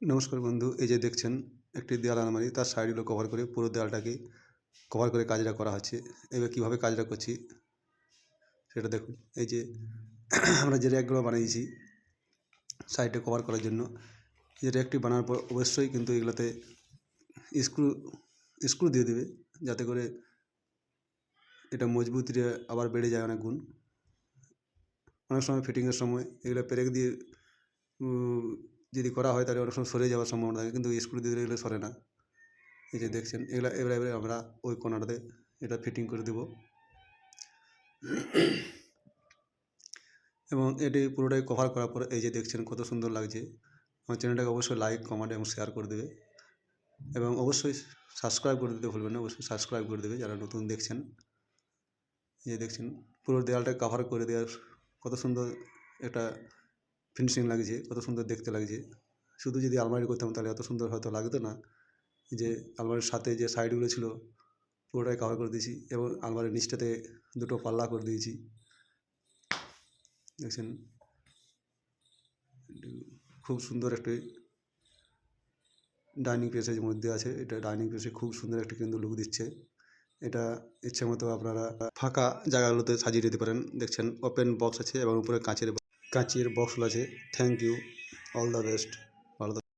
নমস্কার বন্ধু, এই যে দেখছেন একটি দেয়াল আলমারি, তার সাইডগুলো কভার করে পুরো দেয়ালটাকে কভার করে কাজটা করা হচ্ছে। এবার কীভাবে কাজটা করছি সেটা দেখুন। এই যে আমরা যে র্যাকগুলো বানিয়েছি সাইডে কভার করার জন্য, এই র্যাকটি বানানোর পর অবশ্যই কিন্তু এগুলোতে স্ক্রু স্ক্রু দিয়ে দেবে, যাতে করে এটা মজবুতিটা আবার বেড়ে যায় অনেক গুণ। অনেক সময় ফিটিংয়ের সময় এগুলো পেরেক দিয়ে যদি করা হয় তাহলে অনেক সময় সরে যাওয়ার সম্ভাবনা থাকে, কিন্তু স্ক্রু দিয়ে দিলে এগুলো সরে না। এই যে দেখছেন এগুলো এবারে আমরা ওই কোণাটাতে এটা ফিটিং করে দেব এবং এটি পুরোটাই কভার করার পর এই যে দেখছেন কত সুন্দর লাগছে। আমার চ্যানেলটাকে অবশ্যই লাইক, কমেন্ট এবং শেয়ার করে দেবে এবং অবশ্যই সাবস্ক্রাইব করে দিতে ভুলবেন না। অবশ্যই সাবস্ক্রাইব করে দেবে যারা নতুন দেখছেন। এই যে দেখছেন পুরো দেওয়ালটা কভার করে দেওয়ার কত সুন্দর একটা ফিনিশিং লাগছে, কত সুন্দর দেখতে লাগছে। শুধু যদি আলমারি করতাম তাহলে এত সুন্দর হয়তো লাগতো না। যে আলমারির সাথে যে সাইডগুলো ছিল পুরোটাই কভার করে দিয়েছি এবং আলমারির নিচটাতে দুটো পাল্লা করে দিয়েছি। দেখছেন খুব সুন্দর একটি ডাইনিং স্পেসের মধ্যে আছে। এটা ডাইনিং স্পেসে খুব সুন্দর একটা কিন্তু লুক দিচ্ছে। এটা ইচ্ছে মতো আপনারা ফাঁকা জায়গাগুলোতে সাজিয়ে দিতে পারেন। দেখছেন ওপেন বক্স আছে এবং উপরে কাঁচের বক্সগুলো আছে। Thank you, all the best.